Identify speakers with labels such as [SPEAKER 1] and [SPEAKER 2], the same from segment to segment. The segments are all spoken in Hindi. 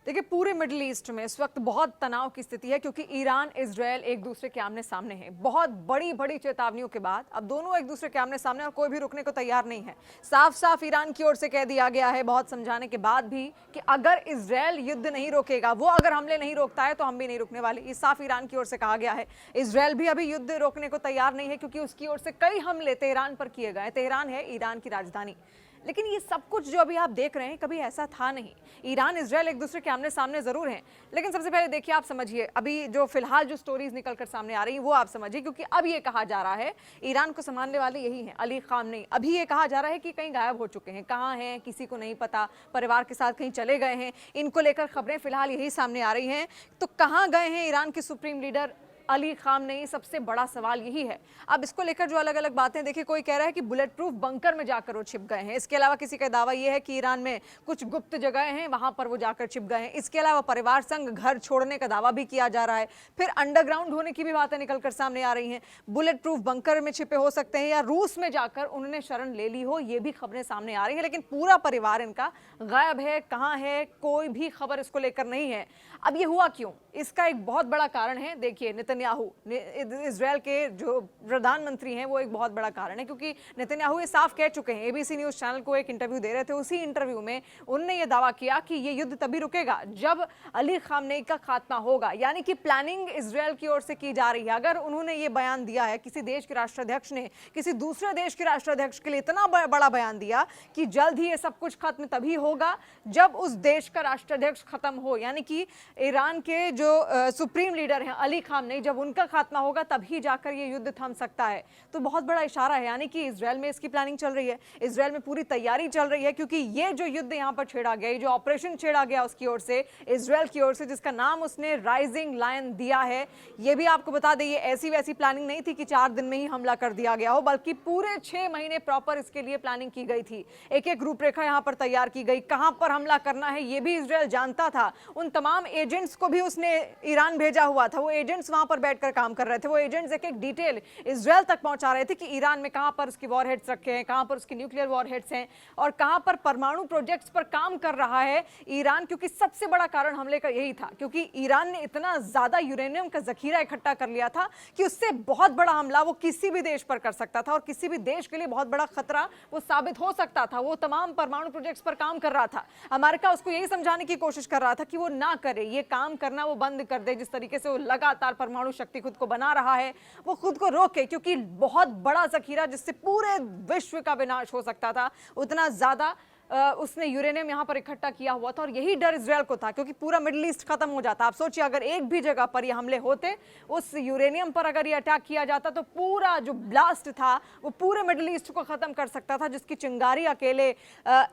[SPEAKER 1] देखिए, पूरे मिडिल ईस्ट में इस वक्त बहुत तनाव की स्थिति है क्योंकि ईरान इजरायल एक दूसरे के आमने सामने हैं। बहुत बड़ी बड़ी चेतावनियों के बाद अब दोनों एक दूसरे के आमने सामने और कोई भी रुकने को तैयार नहीं है। साफ साफ ईरान की ओर से कह दिया गया है, बहुत समझाने के बाद भी, कि अगर इजरायल युद्ध नहीं रोकेगा, वो अगर हमले नहीं रोकता है तो हम भी नहीं रुकने वाले। ये साफ ईरान की ओर से कहा गया है। इजरायल भी अभी युद्ध रोकने को तैयार नहीं है क्योंकि उसकी ओर से कई हमले तेहरान पर किए गए। तेहरान है ईरान की राजधानी। लेकिन ये सब कुछ जो अभी आप देख रहे हैं, कभी ऐसा था नहीं। ईरान इजरायल एक दूसरे के आमने सामने जरूर हैं, लेकिन सबसे पहले देखिए, आप समझिए अभी जो फिलहाल जो स्टोरीज निकलकर सामने आ रही हैं वो आप समझिए, क्योंकि अब ये कहा जा रहा है ईरान को संभालने वाले यही हैं, अली खामनेई। अभी ये कहा जा रहा है कि कहीं गायब हो चुके हैं, कहाँ हैं किसी को नहीं पता, परिवार के साथ कहीं चले गए हैं। इनको लेकर खबरें फिलहाल यही सामने आ रही हैं। तो कहाँ गए हैं ईरान के सुप्रीम लीडर अली खामनेई, सबसे बड़ा सवाल यही है। अब इसको लेकर जो अलग अलग बातें, देखिए, कोई कह रहा है कि बुलेट प्रूफ बंकर में जाकर वो छिप गए हैं। इसके अलावा किसी का दावा यह है कि ईरान में कुछ गुप्त जगह हैं, वहां पर वो जाकर छिप गए हैं। इसके अलावा परिवार संग घर छोड़ने का दावा भी किया जा रहा है। फिर अंडरग्राउंड होने की भी बातें निकलकर सामने आ रही हैं। बुलेट प्रूफ बंकर में छिपे हो सकते हैं या रूस में जाकर उन्होंने शरण ले ली हो, ये भी खबरें सामने आ रही है। लेकिन पूरा परिवार इनका गायब है, कहाँ है, कोई भी खबर इसको लेकर नहीं है। अब ये हुआ क्यों? इसका एक बहुत बड़ा कारण है। देखिए, नेतन्याहू, इजरायल के जो प्रधानमंत्री हैं, वो एक बहुत बड़ा कारण है, क्योंकि नेतन्याहू ये साफ कह चुके हैं। एबीसी न्यूज चैनल को एक इंटरव्यू दे रहे थे, उसी इंटरव्यू में उन्होंने ये दावा किया कि ये युद्ध तभी रुकेगा जब अली खामनेई का खात्मा होगा। यानी कि प्लानिंग इजरायल की ओर से की जा रही है। अगर उन्होंने ये बयान दिया है, किसी देश के राष्ट्राध्यक्ष ने किसी दूसरे देश के राष्ट्राध्यक्ष के लिए इतना बड़ा बयान दिया कि जल्द ही ये सब कुछ खत्म तभी होगा जब उस देश का राष्ट्राध्यक्ष खत्म हो, यानी कि ईरान के जो सुप्रीम लीडर हैं अली खामनेई, जब उनका खात्मा होगा तभी जाकर ये युद्ध थम सकता है। तो बहुत बड़ा इशारा है, यानी कि इजरायल में इसकी प्लानिंग चल रही है, इजरायल में पूरी तैयारी चल रही है। क्योंकि ये जो युद्ध यहाँ पर छेड़ा गया, जो ऑपरेशन छेड़ा गया उसकी ओर से, इजरायल की ओर से, जिसका नाम उसने राइजिंग लायन दिया है, ये भी आपको बता दें, ये ऐसी वैसी प्लानिंग नहीं थी कि 4 दिन में ही हमला कर दिया गया हो, बल्कि पूरे 6 महीने प्रॉपर इसके लिए प्लानिंग की गई थी। एक एक रूपरेखा यहाँ पर तैयार की गई, कहां पर हमला करना है ये भी इजरायल जानता था। उन तमाम एजेंट्स को भी उसने ईरान भेजा हुआ था। वो एजेंट्स वहां पर बैठकर काम कर रहे थे। वो एजेंट्स एक एक डिटेल इजरायल तक पहुंचा रहे थे कि ईरान में कहां पर उसकी वॉरहेड्स रखे हैं, कहां पर उसकी न्यूक्लियर वॉरहेड्स हैं और कहां पर परमाणु प्रोजेक्ट्स पर काम कर रहा है ईरान। क्योंकि सबसे बड़ा कारण हमले का यही था, क्योंकि ईरान ने इतना ज्यादा यूरेनियम का जखीरा इकट्ठा कर लिया था कि उससे बहुत बड़ा हमला वो किसी भी देश पर कर सकता था और किसी भी देश के लिए बहुत बड़ा खतरा वो साबित हो सकता था। वो तमाम परमाणु प्रोजेक्ट्स पर काम कर रहा था। अमेरिका उसको यही समझाने की कोशिश कर रहा था कि वो ना करे, ये काम करना वो बंद कर दे। जिस तरीके से वो लगातार परमाणु शक्ति खुद को बना रहा है, वो खुद को रोके, क्योंकि बहुत बड़ा जखीरा जिससे पूरे विश्व का विनाश हो सकता था, उतना ज्यादा उसने यूरेनियम यहां पर इकट्ठा किया हुआ था। और यही डर इजरायल को था, क्योंकि पूरा मिडिल ईस्ट खत्म हो जाता। आप सोचिए, अगर एक भी जगह पर ये हमले होते, उस यूरेनियम पर अगर ये अटैक किया जाता, तो पूरा जो ब्लास्ट था वो पूरे मिडिल ईस्ट को खत्म कर सकता था, जिसकी चिंगारी अकेले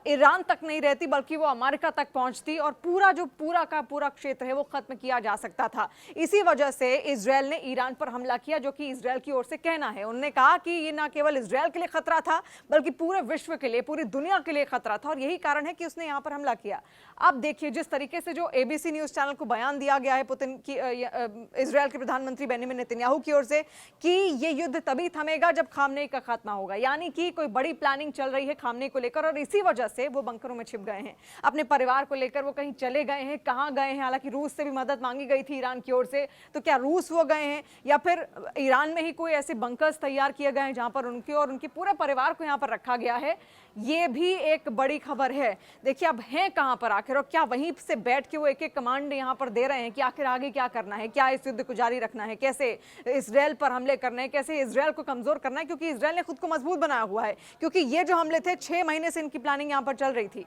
[SPEAKER 1] ईरान तक नहीं रहती बल्कि वो अमेरिका तक पहुंचती और पूरा जो पूरा का पूरा क्षेत्र है वो खत्म किया जा सकता था। इसी वजह से इजरायल ने ईरान पर हमला किया, जो कि इजरायल की ओर से कहना है। उन्होंने कहा कि ये ना केवल इजरायल के लिए खतरा था बल्कि पूरे विश्व के लिए, पूरी दुनिया के लिए खतरा था, और यही कारण है कि उसने यहां पर हमला किया। अब देखिए, जिस तरीके से जो एबीसी न्यूज चैनल को बयान दिया गया है पुतिन की, इजरायल के प्रधानमंत्री बेंजामिन नेतन्याहू की ओर से, कि ये युद्ध तभी थमेगा जब खामनेई का खात्मा होगा। यानी कि कोई बड़ी प्लानिंग चल रही है खामनेई को लेकर, और इसी वजह से वो बंकरों में छिप गए हैं। अपने परिवार को लेकर वो कहीं चले गए हैं, कहां गए हैं? हालांकि रूस से भी मदद मांगी गई थी ईरान की ओर से, तो क्या रूस वो गए हैं या फिर ईरान में ही कोई ऐसे बंकर्स तैयार किए गए हैं जहां पर उनके और उनके पूरे परिवार को यहां पर रखा गया है? ये भी एक बड़ी खबर है। देखिए, अब हैं कहां पर आखिर, और क्या वहीं से बैठ के वो एक एक कमांड यहां पर दे रहे हैं कि आखिर आगे क्या करना है, क्या इस युद्ध को जारी रखना है, कैसे इजरायल पर हमले करने हैं, कैसे इजरायल को कमजोर करना है? क्योंकि इजरायल ने खुद को मजबूत बनाया हुआ है, क्योंकि ये जो हमले थे 6 महीने से इनकी प्लानिंग यहां पर चल रही थी।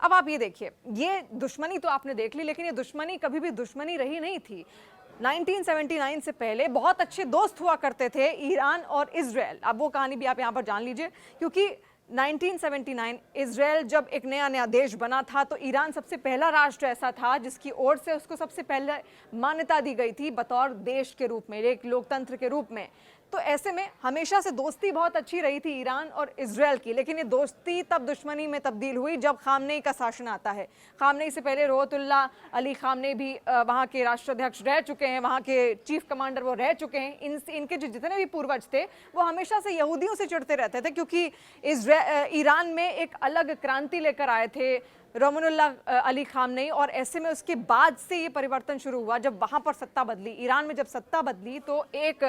[SPEAKER 1] अब आप ये देखिए, ये दुश्मनी तो आपने देख ली, लेकिन ये दुश्मनी कभी भी दुश्मनी रही नहीं थी। 1979 से पहले बहुत अच्छे दोस्त हुआ करते थे ईरान और इजरायल। अब वो कहानी भी आप यहां पर जान लीजिए, क्योंकि 1979 इजरायल जब एक नया नया देश बना था, तो ईरान सबसे पहला राष्ट्र ऐसा था जिसकी ओर से उसको सबसे पहले मान्यता दी गई थी बतौर देश के रूप में, एक लोकतंत्र के रूप में। तो ऐसे में हमेशा से दोस्ती बहुत अच्छी रही थी ईरान और इजरायल की, लेकिन ये दोस्ती तब दुश्मनी में तब्दील हुई जब खामनेई का शासन आता है। खामनेई से पहले रोहतुल्ला अली खामनेई भी वहाँ के राष्ट्राध्यक्ष रह चुके हैं, वहाँ के चीफ कमांडर वो रह चुके हैं। इनके जो जितने भी पूर्वज थे वो हमेशा से यहूदियों से चिढ़ते रहते थे, क्योंकि ईरान में एक अलग क्रांति लेकर आए थे रोमनुल्लाह अली खामनेई, और ऐसे में उसके बाद से ये परिवर्तन शुरू हुआ जब वहां पर सत्ता बदली। ईरान में जब सत्ता बदली तो एक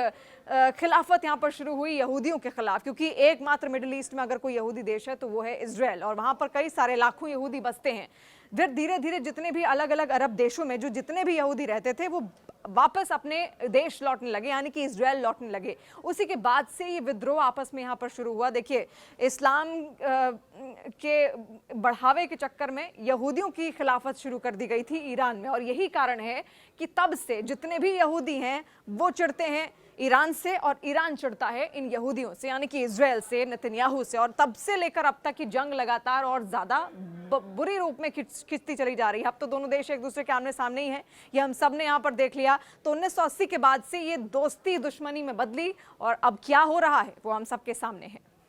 [SPEAKER 1] खिलाफत यहां पर शुरू हुई यहूदियों के खिलाफ, क्योंकि एकमात्र मिडिल ईस्ट में अगर कोई यहूदी देश है तो वो है इजराइल, और वहां पर कई सारे लाखों यहूदी बसते हैं। फिर धीरे धीरे जितने भी अलग अलग अरब देशों में जो जितने भी यहूदी रहते थे वो वापस अपने देश लौटने लगे, यानी कि इजराइल लौटने लगे। उसी के बाद से ये विद्रोह आपस में यहाँ पर शुरू हुआ। देखिए, इस्लाम के बढ़ावे के चक्कर में यहूदियों की खिलाफत शुरू कर दी गई थी ईरान में, और यही कारण है कि तब से जितने भी यहूदी हैं वो चिढ़ते हैं ईरान से, और ईरान चिढ़ता है इन यहूदियों से, यानी कि इजराइल से, नेतन्याहू से। और तब से लेकर अब तक की जंग लगातार और ज्यादा बुरी रूप में खिंचती चली जा रही है। अब तो दोनों देश एक दूसरे के आमने सामने ही हैं, ये हम सब ने यहाँ पर देख लिया। तो 1980 के बाद से ये दोस्ती दुश्मनी में बदली, और अब क्या हो रहा है वो हम सबके सामने है।